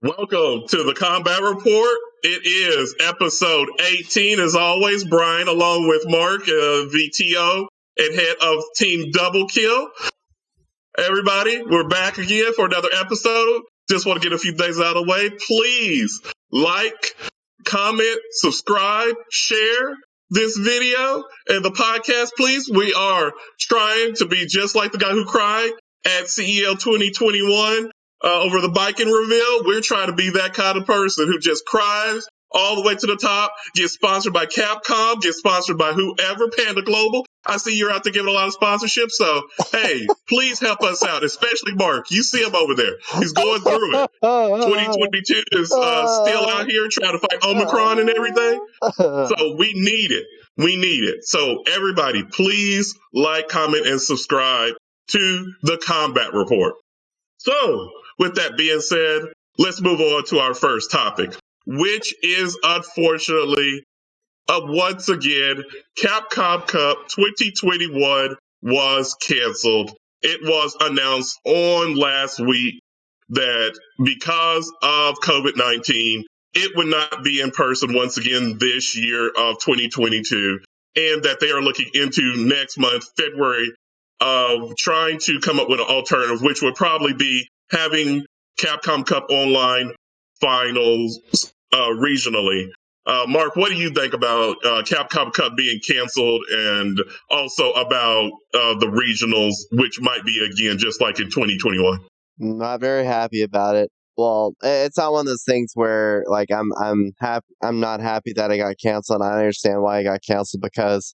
Welcome to the Combat Report. It is episode 18, as always. Brian, along with Mark, VTO, and head of Team Double Kill. Everybody, we're back again for another episode. Just want to get a few things out of the way. Please like, comment, subscribe, share this video and the podcast, please. We are trying to be just like the guy who cried at CEL 2021. Over the biking reveal, we're trying to be that kind of person who just cries all the way to the top, gets sponsored by Capcom, gets sponsored by whoever, Panda Global. I see you're out there giving a lot of sponsorships, so hey, please help us out, especially Mark. You see him over there. He's going through it. 2022 is still out here trying to fight Omicron and everything, so we need it. We need it. So everybody, please like, comment, and subscribe to the Combat Report. So, with that being said, let's move on to our first topic, which is unfortunately, once again, Capcom Cup 2021 was canceled. It was announced on last week that because of COVID-19, it would not be in person once again this year of 2022, and that they are looking into next month, February, of trying to come up with an alternative, which would probably be having Capcom Cup online finals regionally. Mark, what do you think about Capcom Cup being canceled, and also about the regionals, which might be again just like in 2021? Not very happy about it. Well, it's not one of those things where like I'm happy. I'm not happy that it got canceled. I understand why it got canceled, because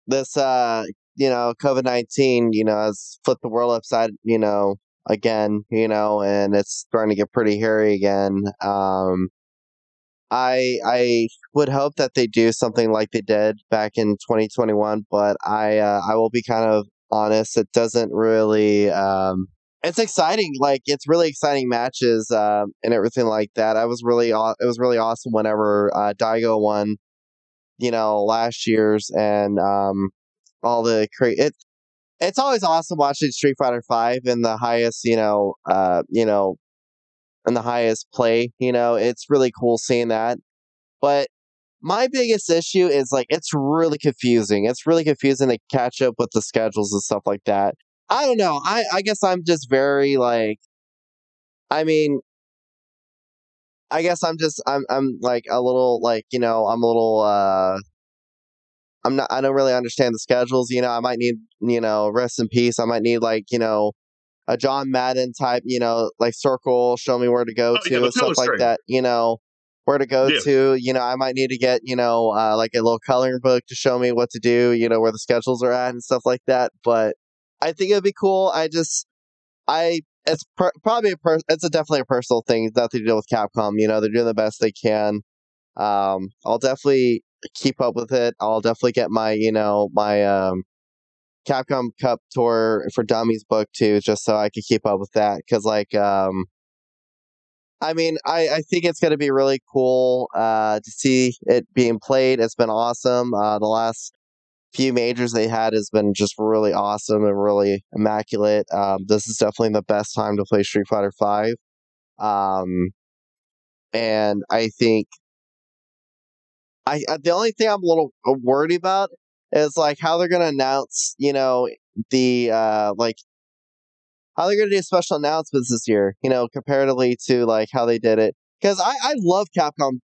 this COVID-19 has flipped the world upside again, and it's starting to get pretty hairy again. I would hope that they do something like they did back in 2021, but I will be kind of honest. It doesn't really. It's exciting, like it's really exciting matches and everything like that. It was really awesome whenever Daigo won, last year's, and all the it's always awesome watching Street Fighter V in the highest, in the highest play. It's really cool seeing that. But my biggest issue is like it's really confusing. It's really confusing to catch up with the schedules and stuff like that. I don't know. I guess I'm just very like. I mean, I guess I'm like a little like I'm a little I don't really understand the schedules. I might need, rest in peace. I might need like, a John Madden type, like circle, show me where to go to and stuff like that, where to go to, I might need to get, like a little coloring book to show me what to do, where the schedules are at and stuff like that. But I think it'd be cool. It's definitely a personal thing. It's nothing to do with Capcom. They're doing the best they can. I'll definitely keep up with it. I'll definitely get my Capcom Cup Tour for Dummies book too, just so I can keep up with that. Because I think it's going to be really cool to see it being played. It's been awesome. The last few majors they had has been just really awesome and really immaculate. This is definitely the best time to play Street Fighter V. And I think the only thing I'm a little worried about is like how they're going to announce, the how they're going to do special announcements this year, comparatively to like how they did it. Because I love Capcom.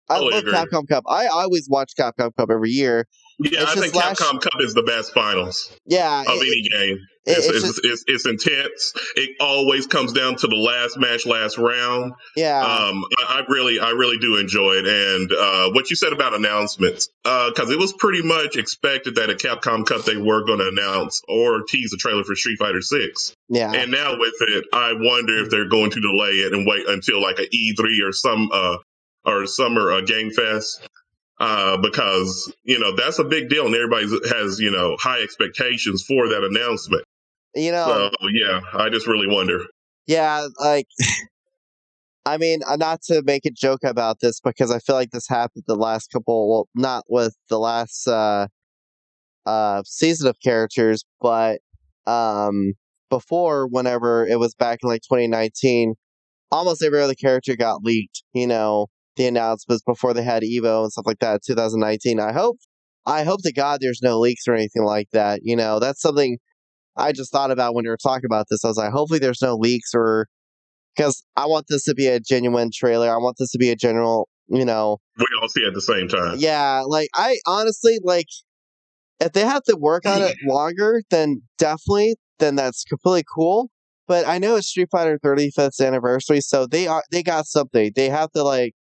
I love Capcom Cup. I always watch Capcom Cup every year. Yeah, I think Capcom Cup is the best finals. Yeah, of any game. It's intense. It always comes down to the last match, last round. Yeah. I really do enjoy it. And what you said about announcements, because it was pretty much expected that at Capcom Cup they were going to announce or tease a trailer for Street Fighter 6. Yeah. And now with it, I wonder if they're going to delay it and wait until like an E3 or summer Game Fest. Because, that's a big deal and everybody has, high expectations for that announcement. So, yeah, I just really wonder. Yeah, like, not to make a joke about this, because I feel like this happened the last couple, well, not with the last season of characters, but before, whenever it was back in like 2019, almost every other character got leaked, the announcements before they had Evo and stuff like that in 2019. I hope to God there's no leaks or anything like that. That's something I just thought about when we were talking about this. I was like, hopefully there's no leaks, or because I want this to be a genuine trailer. I want this to be a general, We all see it at the same time. Yeah, like I honestly like if they have to work on it longer, then that's completely cool. But I know it's Street Fighter 35th anniversary, so they got something. They have to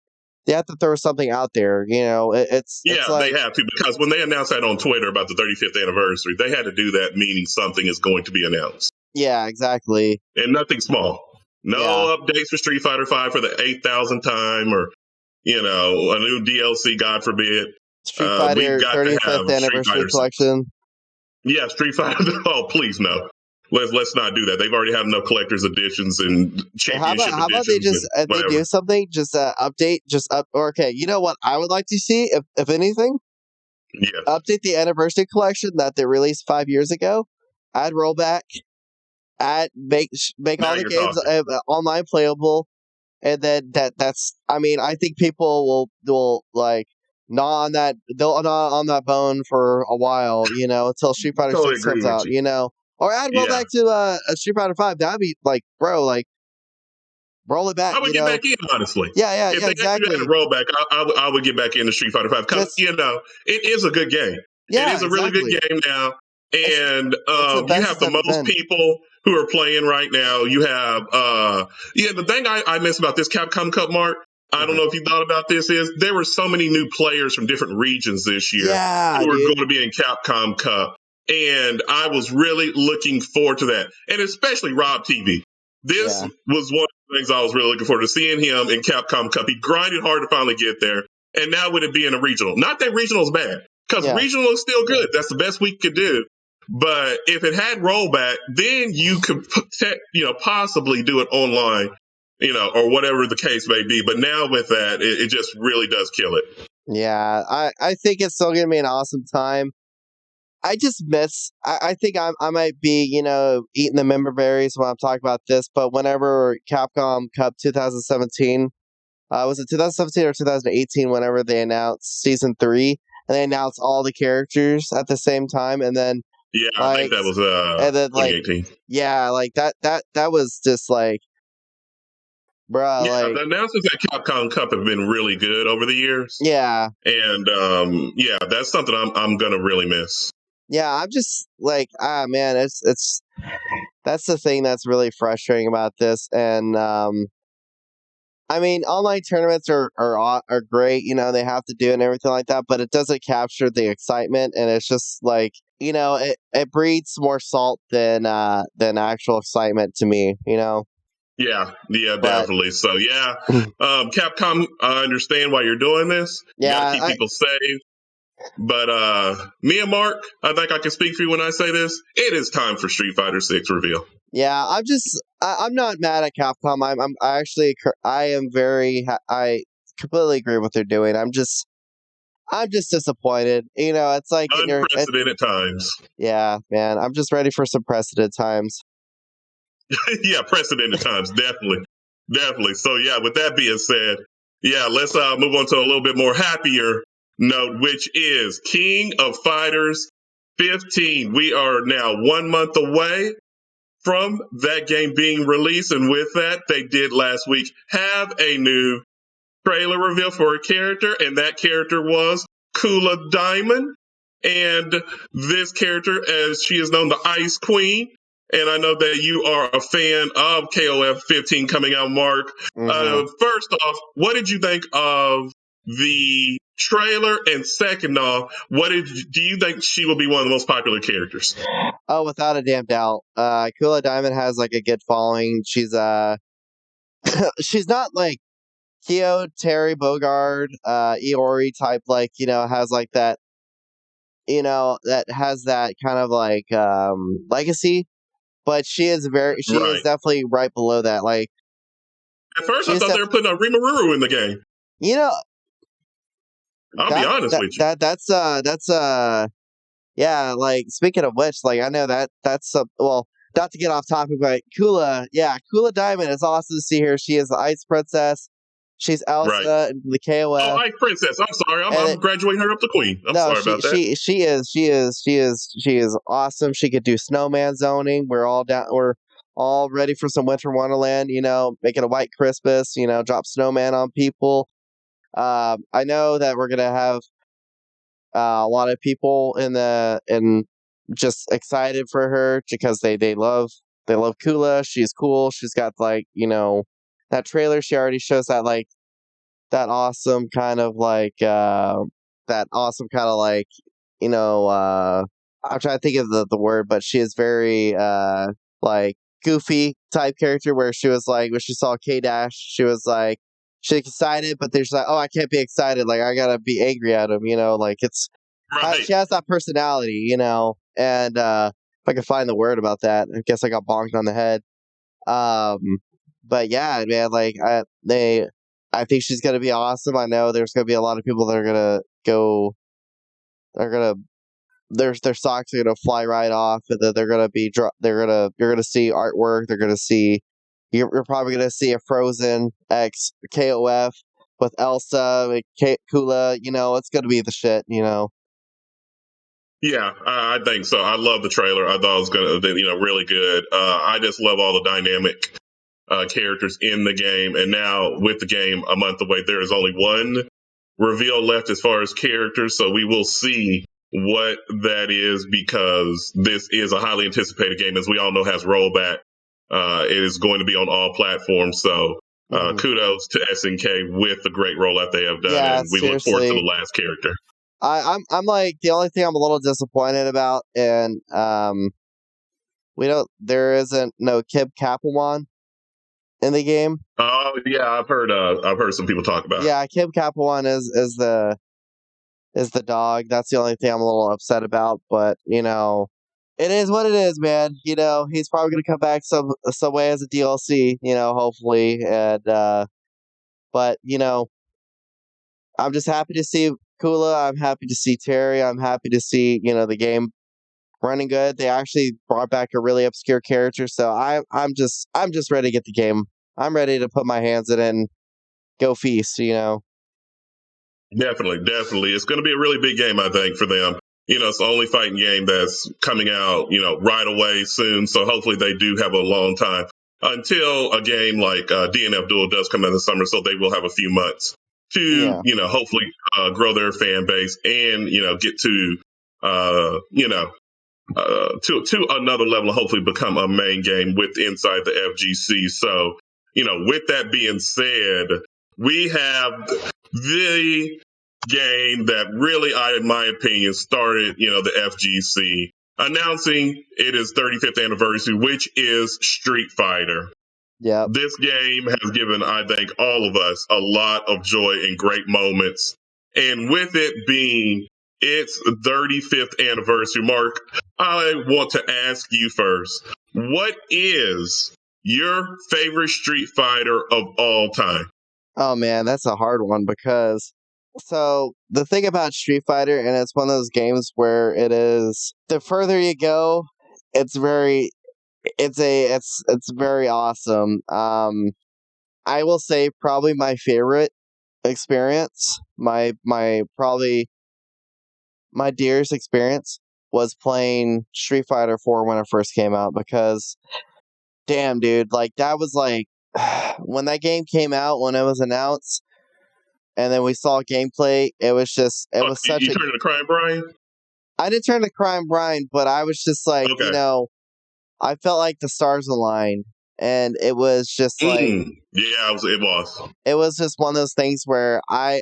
throw something out there. It's like, they have to, because when they announced that on Twitter about the 35th anniversary, they had to do that, meaning something is going to be announced. Yeah, exactly. And nothing small. No updates for Street Fighter V for the 8,000th time, or a new DLC, God forbid. Street Fighter 35th anniversary collection. Yeah, Street Fighter. Oh, please no. Let's not do that. They've already have enough collector's editions and championship editions. How about they just they do something? Just update. Okay, you know what I would like to see, if anything? Yeah. Update the anniversary collection that they released 5 years ago. Add rollback. Make all the games online playable, and then that's. I mean, I think people will like gnaw on that. They'll gnaw on that bone for a while, until Street Fighter 6 comes out, or add rollback to a Street Fighter 5. That'd be like, bro, like roll it back. I would get back in, honestly. Yeah, if they exactly. Had a rollback, I would get back into Street Fighter 5, because it is a good game. Yeah, it is a really good game now, and you have the most people who are playing right now. You have the thing I miss about this Capcom Cup, Mark, I don't know if you thought about this, is there were so many new players from different regions this year who were going to be in Capcom Cup. And I was really looking forward to that. And especially Rob TV. This was one of the things I was really looking forward to, seeing him in Capcom Cup. He grinded hard to finally get there. And now with it being a regional. Not that regional is bad, because regional is still good. That's the best we could do. But if it had rollback, then you could possibly do it online, or whatever the case may be. But now with that, it just really does kill it. Yeah, I think it's still going to be an awesome time. I just miss. I think I might be, eating the member berries when I'm talking about this. But whenever Capcom Cup 2017, was it 2017 or 2018? Whenever they announced Season 3, and they announced all the characters at the same time, and then I think that was 2018. That was just like, bro. The announcements at Capcom Cup have been really good over the years. Yeah, and that's something I'm gonna really miss. Yeah, I'm just like, man, it's that's the thing that's really frustrating about this. And I mean, online tournaments are great, they have to do it and everything like that, but it doesn't capture the excitement, and it's just like, it breeds more salt than actual excitement to me, Yeah, definitely. So Capcom, I understand why you're doing this. You gotta keep people safe. But me and Mark, I think I can speak for you when I say this. It is time for Street Fighter 6 reveal. Yeah, I'm not mad at Capcom. I completely agree with what they're doing. I'm just disappointed. It's like unprecedented times. Yeah, man. I'm just ready for some precedented times. Yeah, precedented times, definitely. So with that being said, let's move on to a little bit more happier note, which is King of Fighters 15. We are now 1 month away from that game being released, and with that, they did last week have a new trailer reveal for a character, and that character was Kula Diamond. And this character, as she is known, the Ice Queen. And I know that you are a fan of KOF 15 coming out, Mark. Mm-hmm. First off, what did you think of the trailer? And second off, do you think she will be one of the most popular characters? Oh, without a damn doubt. Kula Diamond has like a good following. She's she's not like Kyo, Terry Bogard, Iori type, has like that, that has that kind of like legacy. But she is definitely right below that. Like, at first, I thought they were putting a Rimuru in the game. I'll be honest with you. That's like, speaking of which, like, I know that's not to get off topic, but Kula Diamond, it's awesome to see her. She is the Ice Princess. She's Right. Elsa in the Oh, KOF. Ice Princess. I'm sorry. And I'm graduating her up to Queen. I'm no, sorry about that. she is awesome. She could do snowman zoning. We're all ready for some winter wonderland, making a white Christmas, drop snowman on people. I know that we're gonna have a lot of people in just excited for her because they love Kula. She's cool. She's got that trailer. She already shows that awesome kind of I'm trying to think of the word, but she is very like goofy type character where she was like when she saw K Dash, she was like she's excited, but there's like, oh, I can't be excited, like I gotta be angry at him, like Right. she has that personality, and if I could find the word about that, I guess I got bonked on the head. Um but yeah, man, I think she's gonna be awesome. I know there's gonna be a lot of people that are gonna go. They're gonna their socks are gonna fly right off, and then they're gonna be. You're gonna see artwork. They're gonna see. You're probably gonna see a Frozen X KOF with Elsa, Kula. It's gonna be the shit. Yeah, I think so. I love the trailer. I thought it was going to, really good. I just love all the dynamic characters in the game. And now with the game a month away, there is only one reveal left as far as characters. So we will see what that is because this is a highly anticipated game, as we all know, has rollback. It is going to be on all platforms. So kudos to SNK with the great rollout they have done. Yeah, and we look forward to the last character. I'm like the only thing I'm a little disappointed about, and there isn't no Capcom in the game. Oh yeah, I've heard some people talk about. Yeah, Capcom is the dog. That's the only thing I'm a little upset about, but it is what it is, man. He's probably gonna come back some way as a DLC, hopefully, and but I'm just happy to see Kula. I'm happy to see Terry. I'm happy to see the game running good. They actually brought back a really obscure character, so I'm just ready to get the game. I'm ready to put my hands in it and go feast. Definitely. It's going to be a really big game, I think, for them. It's the only fighting game that's coming out, right away soon. So hopefully they do have a long time until a game like DNF Duel does come out in the summer. So they will have a few months to, hopefully grow their fan base and, get to, to another level and hopefully become a main game with inside the FGC. So, with that being said, we have the game that really, in my opinion, started, the FGC announcing it is 35th anniversary, which is Street Fighter. Yeah. This game has given, I think, all of us a lot of joy and great moments. And with it being its 35th anniversary, Mark, I want to ask you first, what is your favorite Street Fighter of all time? Oh man, that's a hard one because the thing about Street Fighter, and it's one of those games where it is the further you go, it's very awesome. I will say probably my favorite experience, probably my dearest experience was playing Street Fighter 4 when it first came out because damn dude, that was when that game came out, when it was announced and then we saw gameplay, it was such you turned into Crying Brian? I didn't turn to Crying Brian, but I was just Okay. I felt like the stars aligned, and it was just yeah, it was. It was just one of those things where I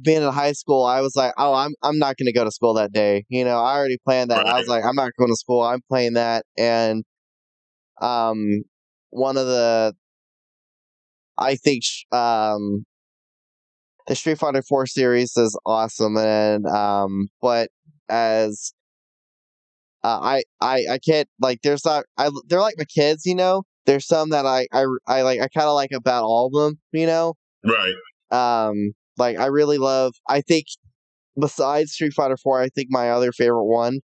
being in high school, I was like, oh, I'm not going to go to school that day. I already planned that. Right. I was like, I'm not going to school. I'm playing that, and one of the I think the Street Fighter 4 series is awesome, and but as I can't there's not they're like my kids, There's some that I kind of like about all of them, Right. I really love. I think besides Street Fighter 4, I think my other favorite one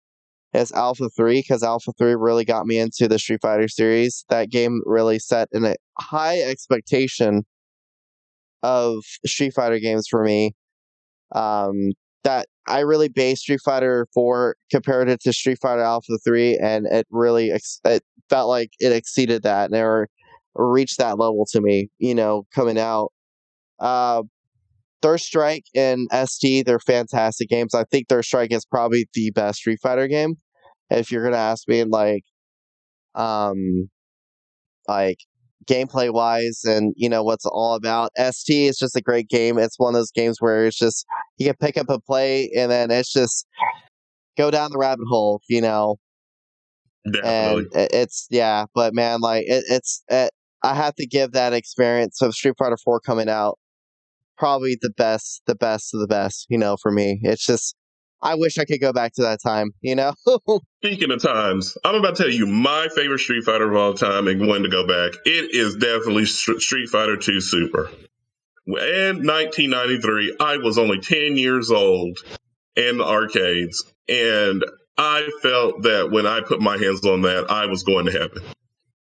is Alpha 3, because Alpha 3 really got me into the Street Fighter series. That game really set a high expectation of Street Fighter games for me. That I really based Street Fighter 4 compared it to Street Fighter Alpha 3, and it really it felt like it exceeded that, and reached that level to me, coming out. Third Strike and ST, they're fantastic games. I think Third Strike is probably the best Street Fighter game. If you're gonna ask me, like gameplay wise, and what's it all about. ST is just a great game. It's one of those games where it's just you can pick up and play, and then it's just go down the rabbit hole, Definitely. And but man, I have to give that experience of Street Fighter 4 coming out probably the best of the best, for me. It's just, I wish I could go back to that time, Speaking of times, I'm about to tell you my favorite Street Fighter of all time and when to go back. It is definitely Street Fighter 2 Super. In 1993, I was only 10 years old in the arcades, and I felt that when I put my hands on that, I was going to heaven.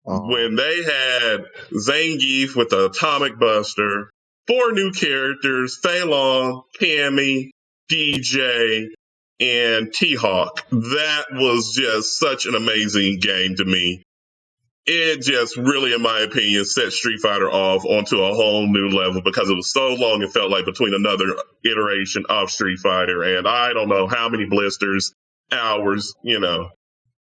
When they had Zangief with the Atomic Buster, 4 new characters, Fei Long, Cammy, DJ, and T-Hawk. That was just such an amazing game to me. It just really, in my opinion, set Street Fighter off onto a whole new level because it was so long it felt like between another iteration of Street Fighter. And I don't know how many blisters, hours,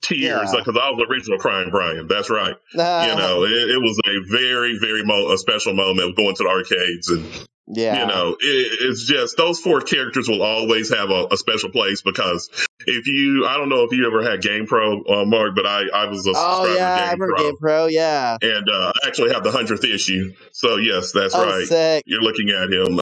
tears, because I was the original crying Brian. That's right. It was a very, very a special moment of going to the arcades. And, it's just those 4 characters will always have a special place because I don't know if you ever had Game Pro, Mark, but I was a subscriber to Game I remember Pro. Game Pro, yeah. And I actually have the 100th issue. So, yes, that's right. Sick. You're looking at him.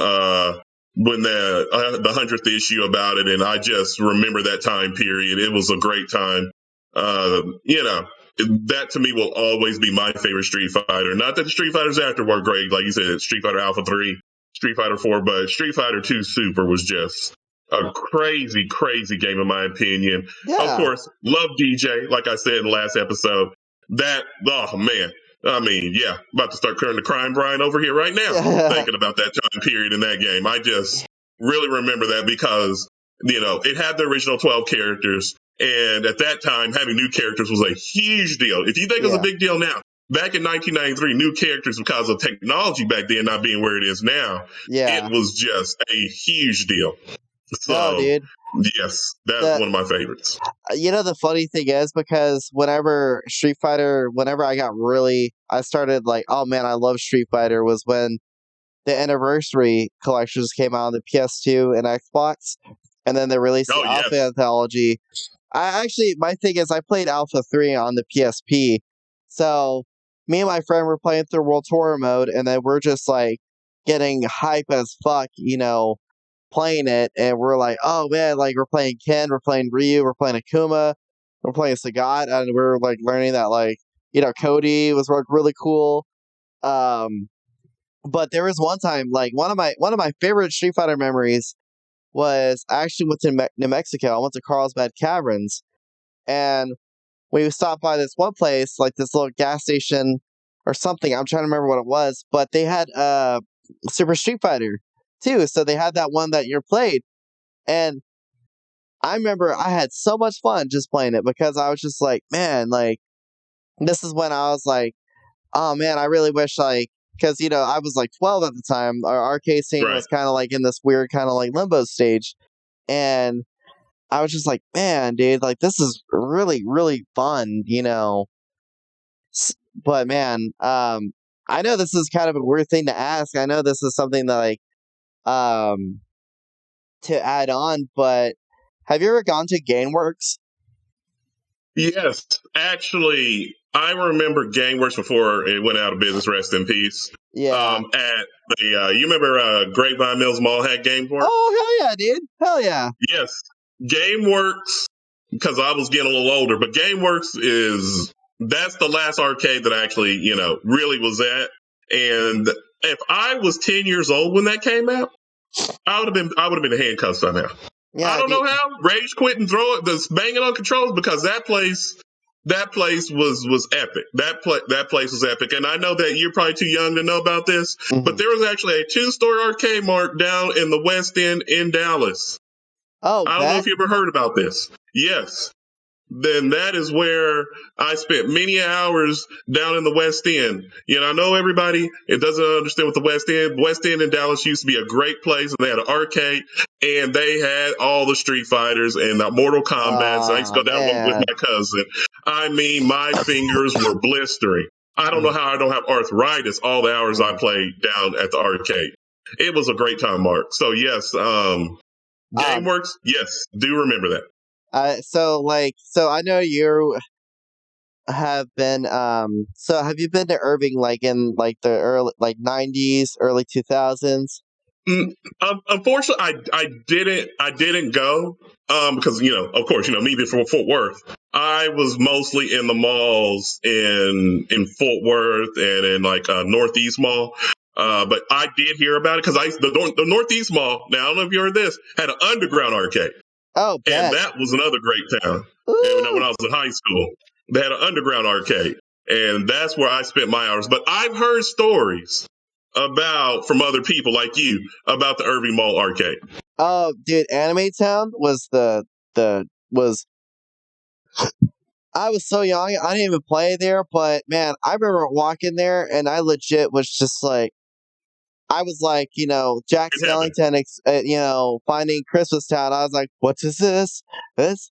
When the 100th issue about it, and I just remember that time period. It was a great time. That to me will always be my favorite Street Fighter. Not that the Street Fighters after were great, like you said, Street Fighter Alpha 3, Street Fighter 4, but Street Fighter 2 Super was just a crazy, crazy game in my opinion. Yeah. Of course, love DJ, like I said in the last episode. Oh man. I mean, about to start curling the crime Brian over here right now, thinking about that time period in that game. I just really remember that because, it had the original 12 characters. And at that time, having new characters was a huge deal. If you think it's a big deal now, back in 1993, new characters, because of technology back then not being where it is now, it was just a huge deal. So, dude. Yes, that's one of my favorites. The funny thing is, because whenever I started like, oh man, I love Street Fighter, was when the anniversary collections came out on the PS2 and Xbox, and then they released the Alpha Anthology. My thing is, I played Alpha 3 on the PSP, so me and my friend were playing through World Tour mode, and then we're just like getting hype as fuck, playing it, and we're like, oh man, like we're playing Ken, we're playing Ryu, we're playing Akuma, we're playing Sagat, and we're like learning that Cody was like really cool. But there was one time, like one of my favorite Street Fighter memories was actually went to New Mexico. I went to Carlsbad Caverns, and we stopped by this one place, like this little gas station or something. I'm trying to remember what it was, but they had Super Street Fighter too. So they had that one that you played, and I remember I had so much fun just playing it because I was just like, man, like this is when I was like, oh man, I really wish because I was like 12 at the time. Our arcade scene was kind of like in this weird kind of like limbo stage, and I was just like, man, dude, like this is really, really fun, But man, I know this is kind of a weird thing to ask. I know this is something that to add on, but have you ever gone to Gameworks? Yes, actually, I remember Gameworks before it went out of business. Rest in peace. Yeah. At the you remember Grapevine Mills Mall had Gameworks? Oh hell yeah, dude! Hell yeah. Yes, Gameworks. Because I was getting a little older, but Gameworks that's the last arcade that I actually really was at. And if I was 10 years old when that came out, I would have been in handcuffs by now. Yeah, I don't know how. Rage quit and throw it. This banging on controls because that place was epic. That place was epic. And I know that you're probably too young to know about this, but there was actually a 2-story arcade mark down in the West End in Dallas. Oh, I don't know if you ever heard about this. Yes. Then that is where I spent many hours down in the West End. I know everybody, it doesn't understand what the West End in Dallas used to be a great place. And they had an arcade and they had all the Street Fighters and the Mortal Kombat. So I used to go down with my cousin. I mean, my fingers were blistering. I don't know how I don't have arthritis all the hours I played down at the arcade. It was a great time, Mark. So yes, GameWorks, yes, do remember that. So I know you have been so have you been to Irving like in like the early 90s, early 2000s? Unfortunately, I didn't go because of course me being from Fort Worth, I was mostly in the malls in Fort Worth and in like Northeast Mall. But I did hear about it because the Northeast Mall. Now I don't know if you heard this, had an underground arcade. Oh, and that was another great town. And when I was in high school, they had an underground arcade, and that's where I spent my hours. But I've heard stories from other people like you about the Irving Mall arcade. Oh, dude, Anime Town was was. I was so young, I didn't even play there, but man, I remember walking there, and I legit was just like, I was like, Jack Skellington, finding Christmas Town. I was like, what is this?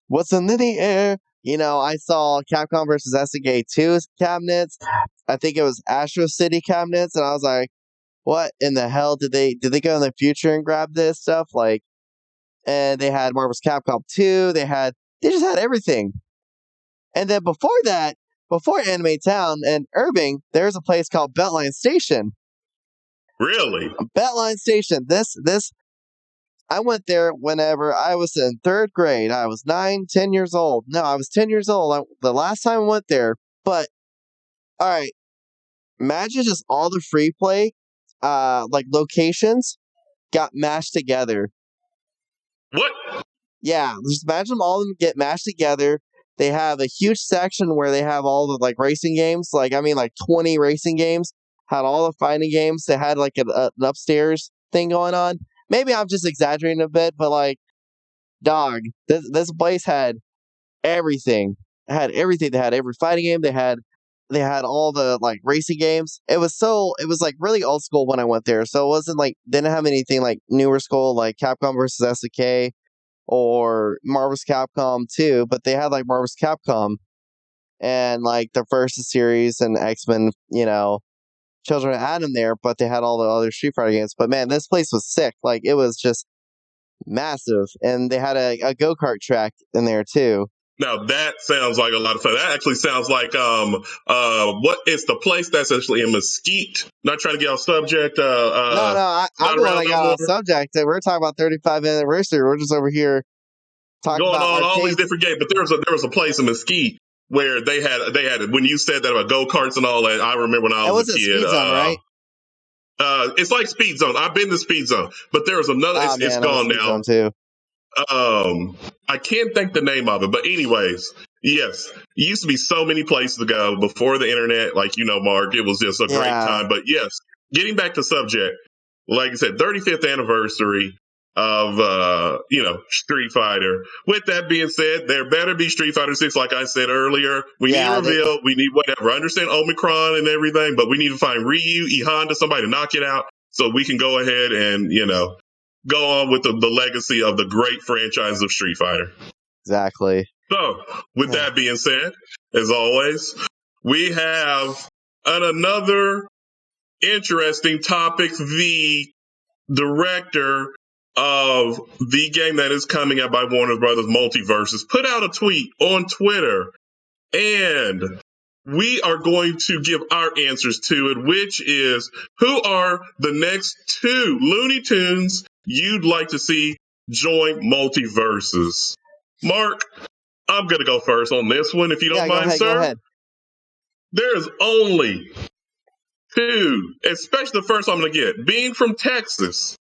What's in the air? I saw Capcom versus SNK 2 cabinets. I think it was Astro City cabinets, and I was like, what in the hell did they go in the future and grab this stuff? Like, and they had Marvel's Capcom 2. They just had everything. And then before Anime Town and Irving, there's a place called Beltline Station. Really? Beltline Station. I went there whenever I was in 3rd grade. I was 10 years old. No, I was 10 years old the last time I went there. But, all right, imagine just all the free play, locations got mashed together. What? Yeah, just imagine all of them get mashed together. They have a huge section where they have all the racing games, 20 racing games. Had all the fighting games. They had an upstairs thing going on. Maybe I'm just exaggerating a bit, but dog, this place had everything. It had everything. They had every fighting game. They had all the racing games. It was really old school when I went there. So it wasn't didn't have anything newer school like Capcom versus SNK or Marvel's Capcom 2, but they had Marvel's Capcom and the first series and X-Men, Children of Atom there, but they had all the other Street Fighter games. But man, this place was sick. It was just massive. And they had a go-kart track in there too. Now that sounds like a lot of fun. That actually sounds like what is the place that's actually in Mesquite? Not trying to get off subject. No, I'm the one that got off subject. We're talking about 35th anniversary. We're just over here talking going about on arcades. All these different games. But there was a place in Mesquite where they had when you said that about go-karts and all that. I remember when I was a kid. Speed Zone, right? It's like Speed Zone. I've been to Speed Zone, but there was another. It's gone now. Zone too. I can't think the name of it, but anyways, yes, it used to be so many places to go before the internet. Mark, it was just a great time. But yes, getting back to subject, like I said, 35th anniversary of Street Fighter. With that being said, there better be Street Fighter 6. Like I said earlier, we need a reveal. We need whatever. I understand Omicron and everything, but we need to find Ryu, E Honda, somebody to knock it out so we can go ahead and go on with the legacy of the great franchise of Street Fighter. Exactly. So, with that being said, as always, we have another interesting topic. The director of the game that is coming out by Warner Brothers, MultiVersus, put out a tweet on Twitter, and we are going to give our answers to it, which is, who are the next 2 Looney Tunes you'd like to see join MultiVersus? Mark, I'm going to go first on this one, if you don't mind, sir. Go ahead. There's only 2, especially the first I'm going to get. Being from Texas,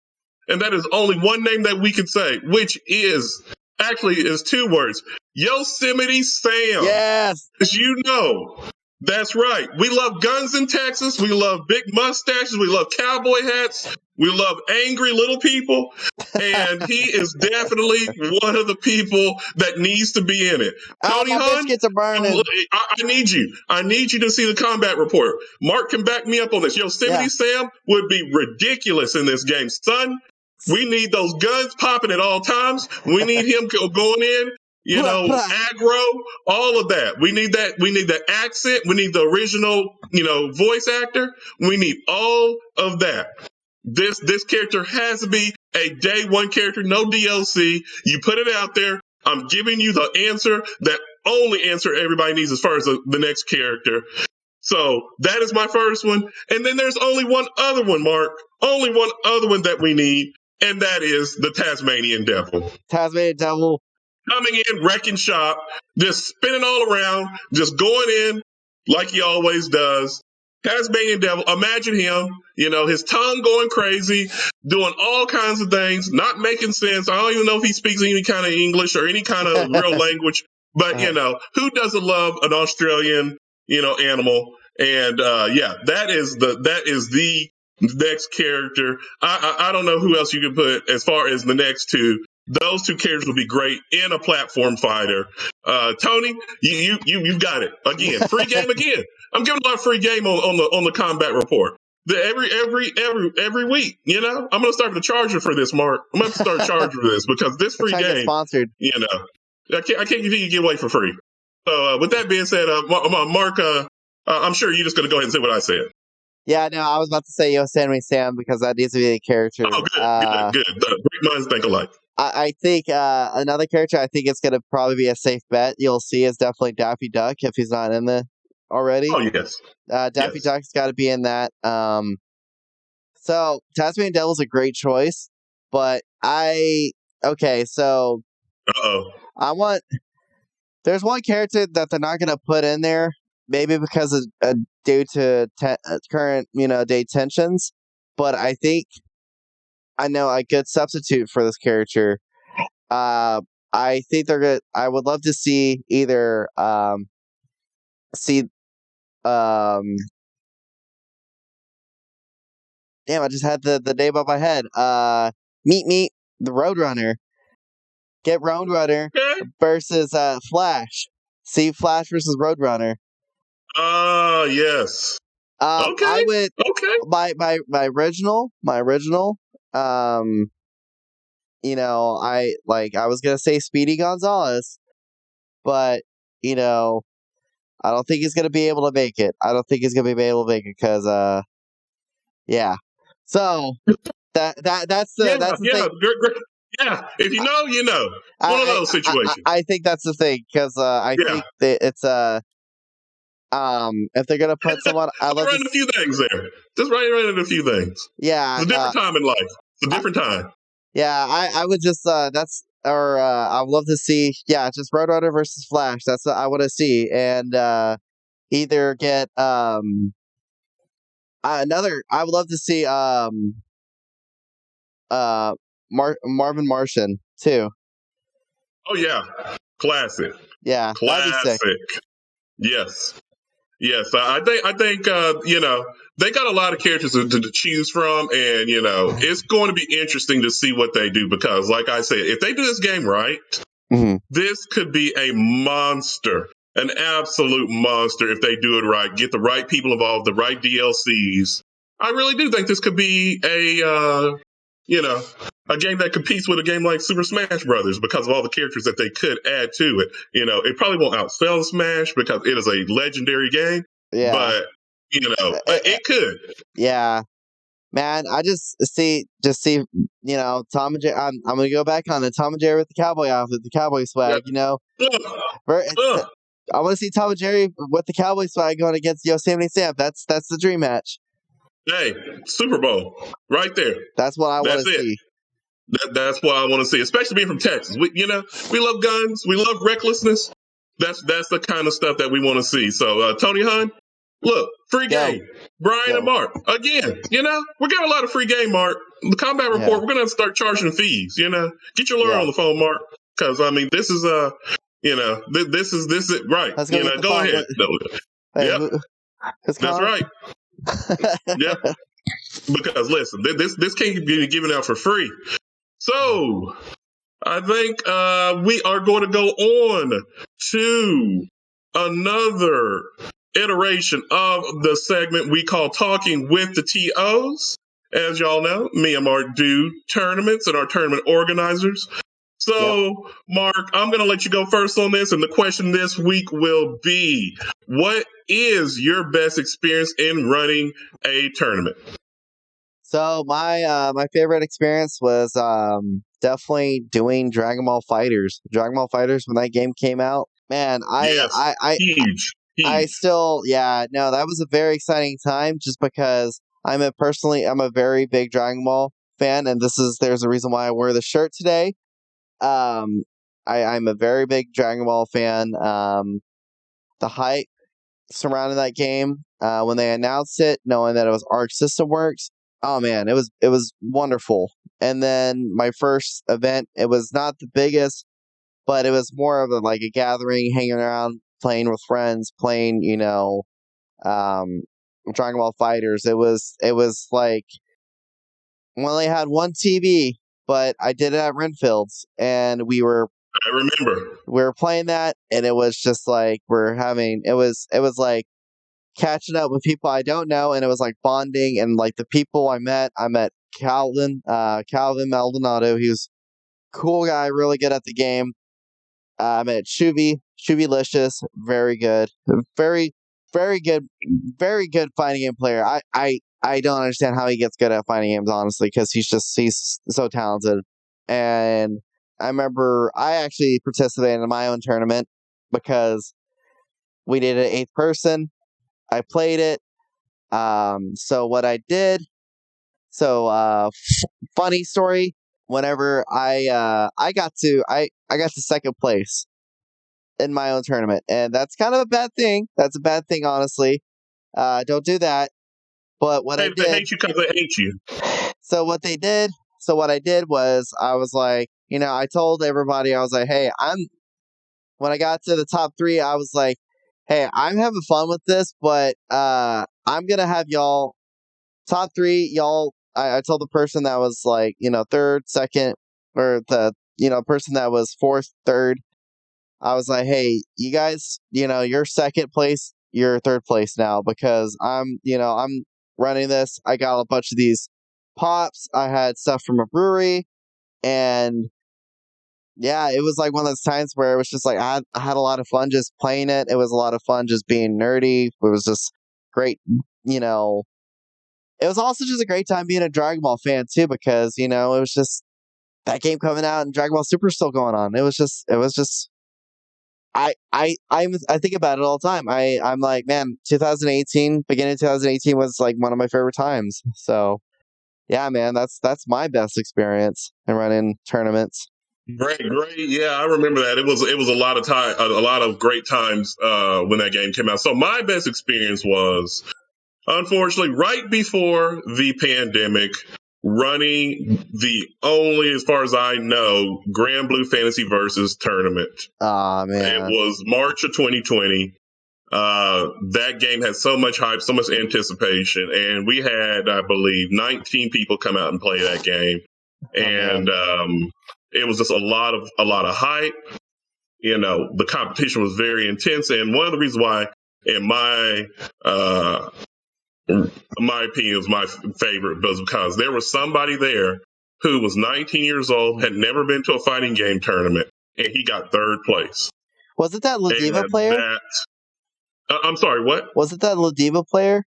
and that is only one name that we can say, which is actually is 2 words: Yosemite Sam. Yes. As you know, that's right. We love guns in Texas. We love big mustaches. We love cowboy hats. We love angry little people. And he is definitely one of the people that needs to be in it. Tony my Hunt, biscuits are burning. I need you. I need you to see the combat report. Mark can back me up on this. Yosemite Sam would be ridiculous in this game. Son, we need those guns popping at all times. We need him going in. Aggro, all of that. We need that. We need the accent. We need the original, voice actor. We need all of that. This character has to be a day one character, no DLC. You put it out there. I'm giving you the answer, that only answer everybody needs as far as the next character. So that is my first one. And then there's only one other one, Mark. Only one other one that we need, and that is the Tasmanian Devil. Tasmanian Devil. Coming in, wrecking shop, just spinning all around, just going in like he always does. Tasmanian Devil, imagine him, his tongue going crazy, doing all kinds of things, not making sense. I don't even know if he speaks any kind of English or any kind of real language, but, who doesn't love an Australian, animal? And, that is the next character. I don't know who else you can put as far as the next two. Those 2 characters will be great in a platform fighter. Tony, you've got it again. Free game again. I'm giving a lot of free game on the combat report. Every week, I'm gonna start the charger for this, Mark. I'm gonna start charging for this because this free game, sponsored. I can't give you away for free. So with that being said, Mark, I'm sure you're just gonna go ahead and say what I said. Yeah, no, I was about to say Yosemite Sam because that needs to be the character. Oh, good. Great minds think alike. I think another character I think it's going to probably be a safe bet you'll see is definitely Daffy Duck if he's not in the already. Oh, yes. Daffy Duck's got to be in that. So Tasmanian Devil's a great choice, but so there's one character that they're not going to put in there, maybe because of due to current day tensions, but I think I know a good substitute for this character. I think they're good. I would love to see either damn, I just had the name on my head. Meet the Roadrunner. Get Roadrunner versus Flash. See Flash versus Roadrunner. Yes. Okay. I would. Okay. My original. I was gonna say Speedy Gonzalez, but I don't think he's gonna be able to make it. Because yeah. So that's the thing. Great. Yeah, if you know, you know. One of those situations. I think that's the thing because I think that it's if they're gonna put someone, Just write a few things there. Just write in a few things. Yeah, it's a different time in life. It's a different time. Yeah, I would just I would love to see just Roadrunner versus Flash. That's what I want to see, and either get another. I would love to see Marvin Martian too. Oh yeah, classic. Yeah, classic. Yes. I think they got a lot of characters to choose from, and it's going to be interesting to see what they do because, like I said, if they do this game right, this could be a monster, an absolute monster if they do it right. Get the right people involved, the right DLCs. I really do think this could be a game that competes with a game like Super Smash Brothers because of all the characters that they could add to it. It probably won't outsell Smash because it is a legendary game. Yeah. But, it could. Yeah. Man, I just see, Tom and Jerry. I'm going to go back on the Tom and Jerry with the cowboy outfit, the cowboy swag, I want to see Tom and Jerry with the cowboy swag going against Yosemite Sam. That's the dream match. Hey, Super Bowl, right there. That's what I want to see. That's what I want to see, especially being from Texas. We love guns. We love recklessness. That's the kind of stuff that we want to see. So, Tony Hunt, Look, free Go. game. Brian and Mark. Again, we got a lot of free game, Mark. The combat report, we're going to start charging fees, Get your lawyer on the phone, Mark. Because, this is, this is it. Right. Let's go Go ahead. Hey, yep. That's right. Yep. Because, listen, this can't be given out for free. So, I think we are going to go on to another iteration of the segment we call Talking with the TOs. As y'all know, me and Mark do tournaments and our tournament organizers. So, Mark, I'm going to let you go first on this. And the question this week will be, what is your best experience in running a tournament? So my favorite experience was definitely doing Dragon Ball Fighters. Dragon Ball Fighters, when that game came out, man, huge. I still, no, that was a very exciting time just because I'm a very big Dragon Ball fan, and there's a reason why I wear the shirt today. I'm a very big Dragon Ball fan. The hype surrounding that game, when they announced it, knowing that it was Arc System Works, oh man, it was wonderful. And then my first event, it was not the biggest, but it was more of a gathering, hanging around, playing with friends, playing, Dragon Ball Fighters. It was like, we only had one TV, but I did it at Renfield's, and I remember. we were playing that, and it was just like it was like catching up with people I don't know, and it was like bonding, and like the people I met Calvin Maldonado. He was a cool guy, really good at the game. I met Shuvy-licious, very good, very good, very good fighting game player. I don't understand how he gets good at fighting games, honestly, because he's so talented. And I remember I actually participated in my own tournament because we needed an 8th person. I played it. So what I did, funny story. Whenever I got to second place in my own tournament, and that's kind of a bad thing. That's a bad thing, honestly. Don't do that. But what I did, they hate you because they hate you. So what I did was I was like, I told everybody, I was like, hey, when I got to the top 3, I was like, hey, I'm having fun with this, but I'm gonna have y'all top 3, y'all. I told the person that was like, 3rd, 2nd, or the person that was 4th, 3rd. I was like, hey, you guys, you're 2nd place, you're 3rd place now, because I'm running this. I got a bunch of these pops. I had stuff from a brewery, and yeah, it was like one of those times where it was just like I had a lot of fun just playing it. It was a lot of fun just being nerdy. It was just great, It was also just a great time being a Dragon Ball fan too, because it was just that game coming out and Dragon Ball Super still going on. It was just I think about it all the time. I'm like, man, 2018, beginning of 2018 was like one of my favorite times. So yeah, man, that's my best experience in running tournaments. Great. Yeah, I remember that. It was a lot of time, a lot of great times when that game came out. So my best experience was, unfortunately, right before the pandemic, running the only, as far as I know, Grand Blue Fantasy Versus tournament. Ah, man. It was March of 2020. That game had so much hype, so much anticipation, and we had, I believe, 19 people come out and play that game, and it was just a lot of hype. The competition was very intense, and one of the reasons why, in my opinion, was my favorite was because there was somebody there who was 19 years old, had never been to a fighting game tournament, and he got 3rd place. Was it that Ladiva player? I'm sorry, what? Was it that Ladiva player?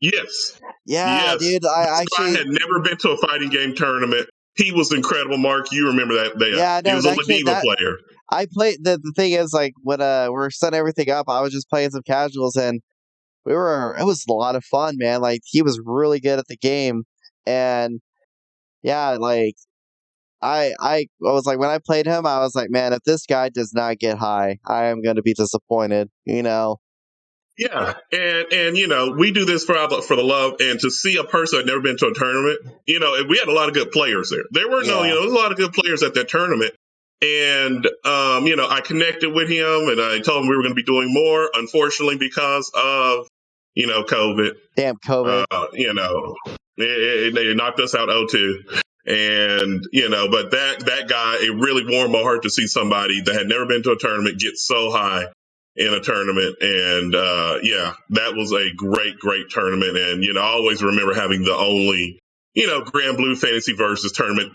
Yes. Yeah, dude. I had never been to a fighting game tournament. He was incredible, Mark. You remember that? Yeah, no, he was a Ladiva player. I played. The thing is, like, when we're setting everything up, I was just playing some casuals, and it was a lot of fun, man. Like, he was really good at the game, and yeah, like, I was like, when I played him, I was like, man, if this guy does not get high, I am going to be disappointed, Yeah, and we do this for the love, and to see a person that never been to a tournament, and we had a lot of good players there. There were no, Yeah. there was a lot of good players at that tournament, and I connected with him, and I told him we were going to be doing more. Unfortunately, because of COVID, Damn COVID. they knocked us out 0-2. And but that guy, it really warmed my heart to see somebody that had never been to a tournament get so high in a tournament. And that was a great tournament. And I always remember having the only Grand Blue Fantasy Versus tournament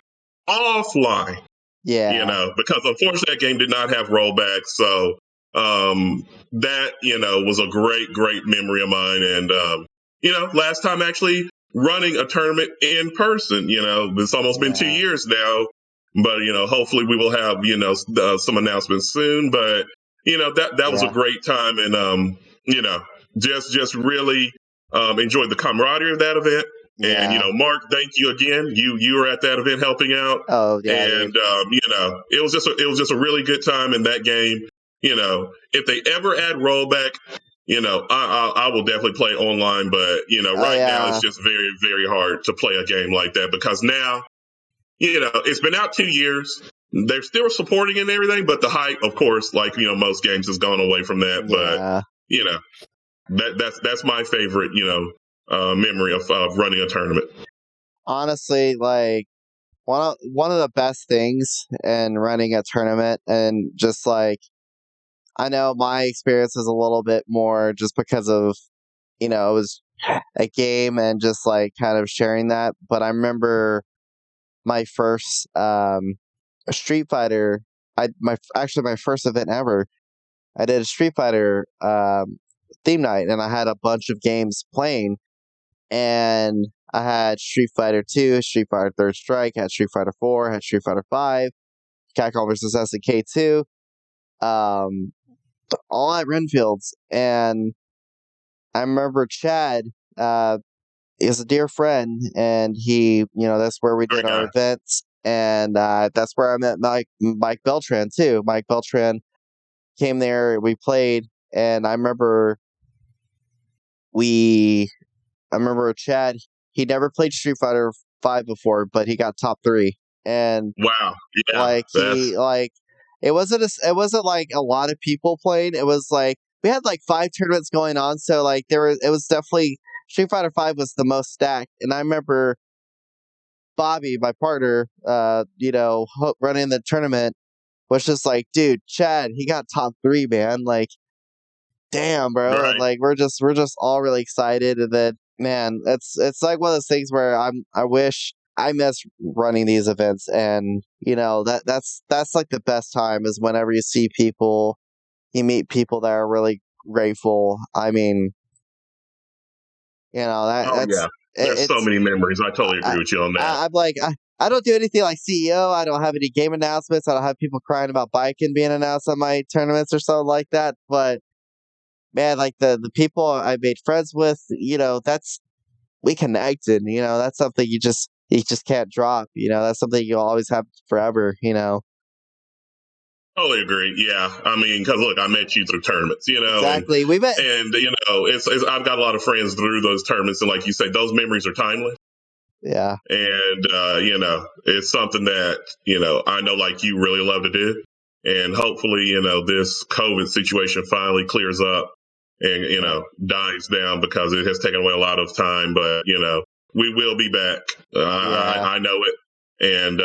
offline. Yeah. Because unfortunately that game did not have rollbacks. So that was a great memory of mine. And last time actually running a tournament in person. It's almost been 2 years now, but hopefully we will have some announcements soon. But that was a great time, and just really enjoyed the camaraderie of that event. Yeah. And Mark, thank you again. You were at that event helping out. Oh yeah. And it was just a really good time in that game. If they ever add rollback, I will definitely play online, but right now it's just very, very hard to play a game like that because now, it's been out 2 years. They're still supporting it and everything, but the hype, of course, like most games, has gone away from that. Yeah. But that's my favorite, memory of running a tournament. Honestly, like one of the best things in running a tournament, and just like I know my experience is a little bit more just because of it was a game and just like kind of sharing that. But I remember my first Street Fighter. My first event ever. I did a Street Fighter theme night, and I had a bunch of games playing, and I had Street Fighter 2, Street Fighter Third Strike, had Street Fighter 4, had Street Fighter 5, Capcom vs. SNK 2, all at Renfields. And I remember Chad is a dear friend, and he, that's where we did our events, and that's where I met Mike Beltran too. Mike Beltran came there, we played, and I remember Chad, he never played Street Fighter 5 before, but he got top 3. And wow, yeah, like it wasn't like a lot of people playing. It was like we had like 5 tournaments going on, so like it was definitely Street Fighter 5 was the most stacked. And I remember Bobby, my partner, running the tournament, was just like, dude, Chad, he got top 3, man. Like, damn, bro. Right. And like we're just all really excited. And then, man, it's like one of those things where I wish I miss running these events. And that's like the best time is whenever you see people, you meet people that are really grateful. I mean, there's so many memories. I totally agree with you on that. I'm like, I don't do anything like CEO. I don't have any game announcements. I don't have people crying about Biken being announced on my tournaments or something like that. But man, like the people I made friends with, we connected. That's something you just can't drop. That's something you'll always have forever. Totally agree. Yeah, I mean, because look, I met you through tournaments, Exactly. We met, and it's I've got a lot of friends through those tournaments, and like you say, those memories are timeless. Yeah. And it's something that I know, like you, really love to do, and hopefully, this COVID situation finally clears up and dies down because it has taken away a lot of time. But we will be back. I know it. And,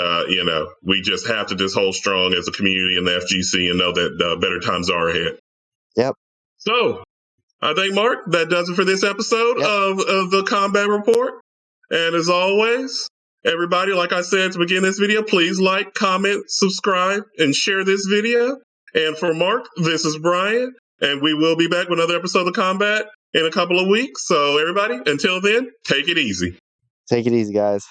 we just have to just hold strong as a community in the FGC and know that better times are ahead. Yep. So I think, Mark, that does it for this episode of the Combat Report. And as always, everybody, like I said to begin this video, please like, comment, subscribe, and share this video. And for Mark, this is Brian, and we will be back with another episode of Combat in a couple of weeks. So everybody, until then, take it easy. Take it easy, guys.